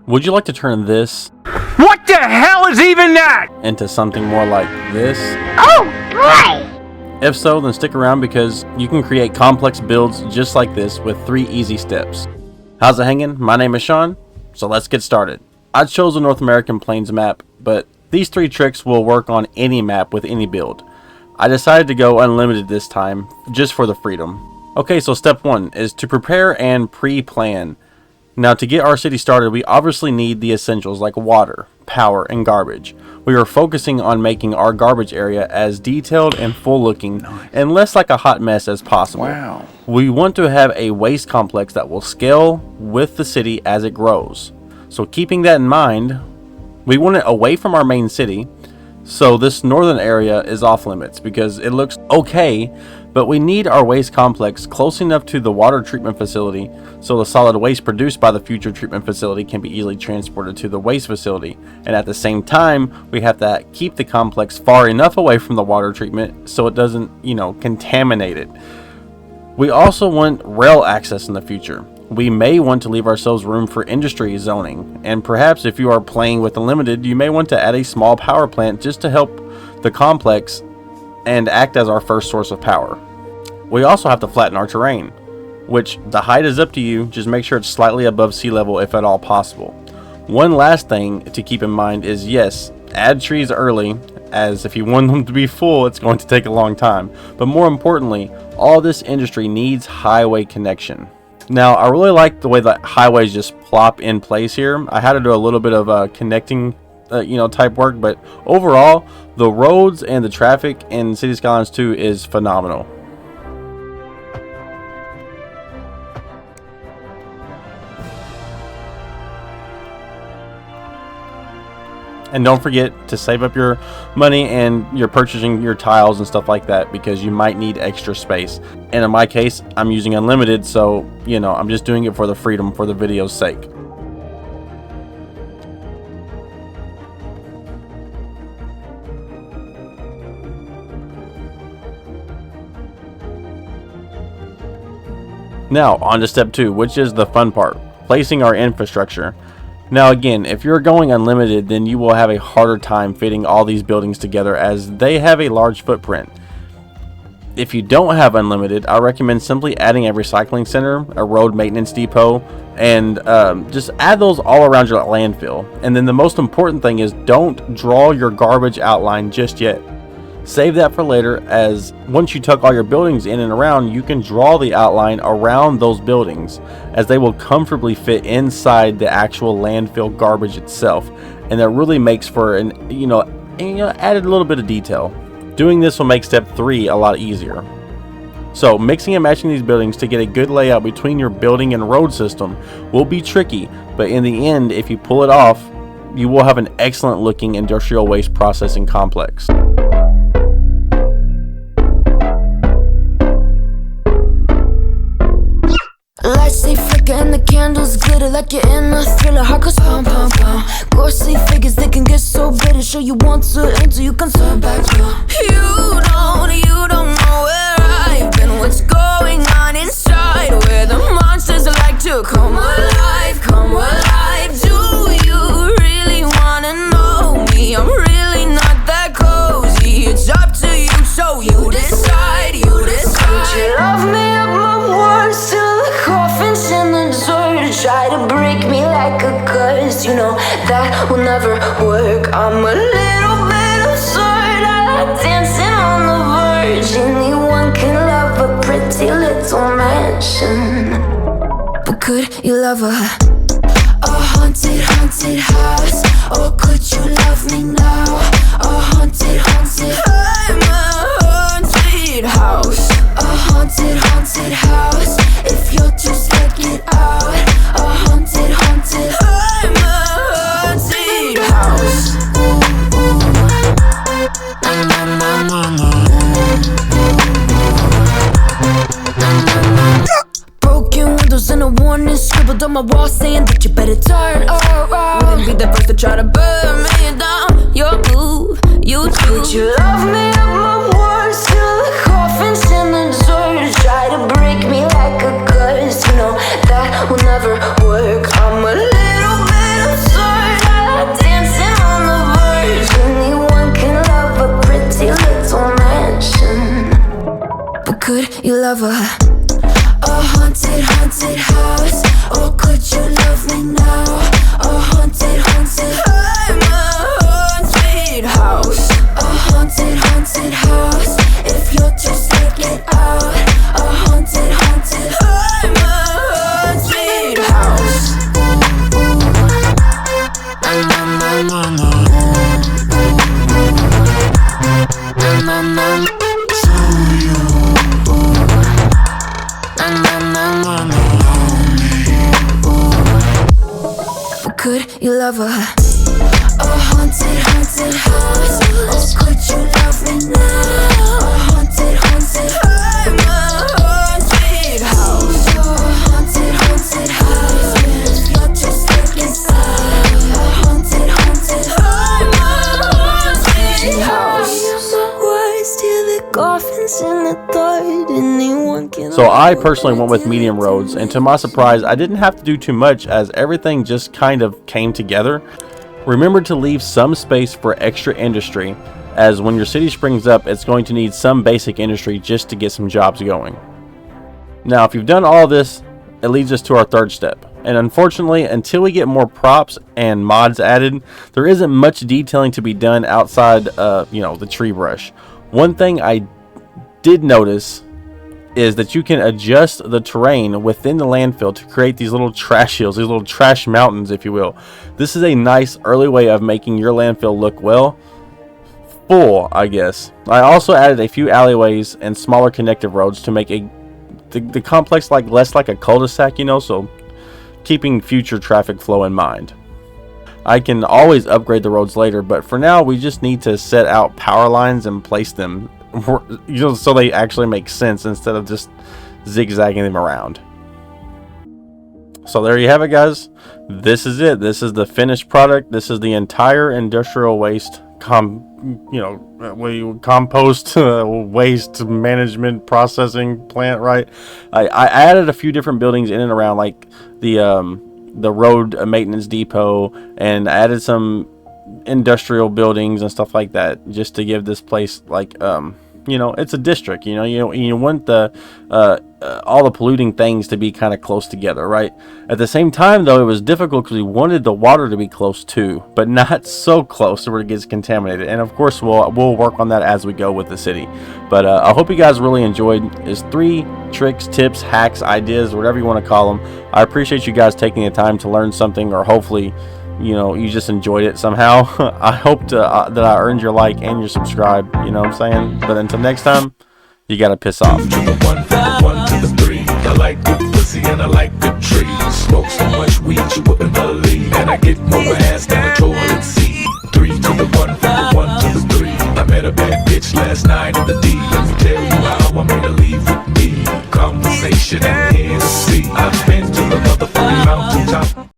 Would you like to turn this What the hell is even that? into something more like this? Oh, boy! If so, then stick around because you can create complex builds just like this with 3 easy steps. How's it hanging? My name is Shawn, so let's get started. I chose a North American Plains map, but these 3 tricks will work on any map with any build. I decided to go unlimited this time, just for the freedom. Okay, so step 1 is to prepare and pre-plan. Now, to get our city started, we obviously need the essentials like water, power, and garbage. We are focusing on making our garbage area as detailed and full looking and less like a hot mess as possible. Wow. We want to have a waste complex that will scale with the city as it grows. So keeping that in mind, we want it away from our main city. So this northern area is off limits because it looks okay, but we need our waste complex close enough to the water treatment facility so the solid waste produced by the future treatment facility can be easily transported to the waste facility. And at the same time, we have to keep the complex far enough away from the water treatment so it doesn't, contaminate it. We also want rail access in the future. We may want to leave ourselves room for industry zoning, and perhaps if you are playing with Unlimited, you may want to add a small power plant just to help the complex and act as our first source of power. We also have to flatten our terrain, which the height is up to you, just make sure it's slightly above sea level if at all possible. One last thing to keep in mind is yes, add trees early, as if you want them to be full, it's going to take a long time. But more importantly, all this industry needs highway connection. Now, I really like the way that highways just plop in place here. I had to do a little bit of connecting, type work, but overall, the roads and the traffic in City Skylines 2 is phenomenal. And don't forget to save up your money and you're purchasing your tiles and stuff like that because you might need extra space. And in my case, I'm using unlimited, so I'm just doing it for the freedom, for the video's sake. Now, on to step 2, which is the fun part, placing our infrastructure. Now again, if you're going unlimited, then you will have a harder time fitting all these buildings together as they have a large footprint. If you don't have unlimited, I recommend simply adding a recycling center, a road maintenance depot, and just add those all around your landfill. And then the most important thing is don't draw your garbage outline just yet. Save that for later, as once you tuck all your buildings in and around, you can draw the outline around those buildings as they will comfortably fit inside the actual landfill garbage itself, and that really makes for an added a little bit of detail. Doing this will make step 3 a lot easier. So mixing and matching these buildings to get a good layout between your building and road system will be tricky, but in the end, if you pull it off, you will have an excellent looking industrial waste processing complex. Lights they flicker and the candles glitter like you're in a thriller. Heart goes pound, pound, pound. Ghostly figures, they can get so bitter. Sure you want to enter, you can turn back now. You don't know where I've been. What's going on inside? Where the monsters like to come alive, come alive. Do you really wanna know me? I'm really not that cozy. It's up to you, so you decide, you decide. Would you love me up my words till the coffins in the dirt? Try to break me like a curse, that will never work. I'm a little bit absurd, I like dancing on the verge. Anyone can love a pretty little mansion, but could you love a haunted, haunted house? Or could you love me now? A haunted, haunted, I'm a haunted house. A haunted, haunted house. If you're too scared, get out. A haunted, haunted, I'm a haunted house. Broken windows and a warning scribbled on my wall saying that you better turn around. Wouldn't be the first to try to burn me down. Your move, you do. Would you love me up my words till the coffins in the dirt? Try to break me like a curse, that will never work. I'm a little bit of love a haunted, haunted house? Or could you love me now? A haunted, haunted, I'm a haunted house. A haunted, haunted house. If you'll just take it out. A haunted, haunted, I'm a haunted house. Na na na na na. Na na na. Could you love a haunted, haunted house? Or could you love me now? A haunted, haunted, I'm a haunted house. A haunted, haunted house. If you're just taking sides. A haunted, haunted, I'm a haunted house. So I personally went with medium roads, and to my surprise, I didn't have to do too much as everything just kind of came together. Remember to leave some space for extra industry, as when your city springs up, it's going to need some basic industry just to get some jobs going. Now, if you've done all this, it leads us to our third step. And unfortunately, until we get more props and mods added, there isn't much detailing to be done outside, the tree brush. One thing I did notice is that you can adjust the terrain within the landfill to create these little trash hills, these little trash mountains, if you will. This is a nice early way of making your landfill look, well, full, I guess. I also added a few alleyways and smaller connective roads to make the complex less like a cul-de-sac, so keeping future traffic flow in mind. I can always upgrade the roads later, but for now we just need to set out power lines and place them so they actually make sense instead of just zigzagging them around. So there you have it, guys. This is it. This is the finished product. This is the entire industrial waste compost waste management processing plant, right? I added a few different buildings in and around, like the road maintenance depot, and added some industrial buildings and stuff like that, just to give this place it's a district. You want the all the polluting things to be kind of close together, right? At the same time, though, it was difficult because we wanted the water to be close too, but not so close where it gets contaminated. And of course, we'll work on that as we go with the city. But I hope you guys really enjoyed his 3 tricks, tips, hacks, ideas, whatever you want to call them. I appreciate you guys taking the time to learn something, or hopefully you just enjoyed it somehow. I hope that I earned your like and your subscribe, you know what I'm saying? But until next time, you gotta piss off. To the one, from the 1 to the 3. I like good pussy and I like good trees. Smoke so much weed you wouldn't believe, and I get more ass than a toilet seat. 3 to the 1, from the 1 to the 3. I met a bad bitch last night in the D. Let me tell you how I made her leave with me. Conversation and Hennessy. I've been to the motherfucking mountaintop.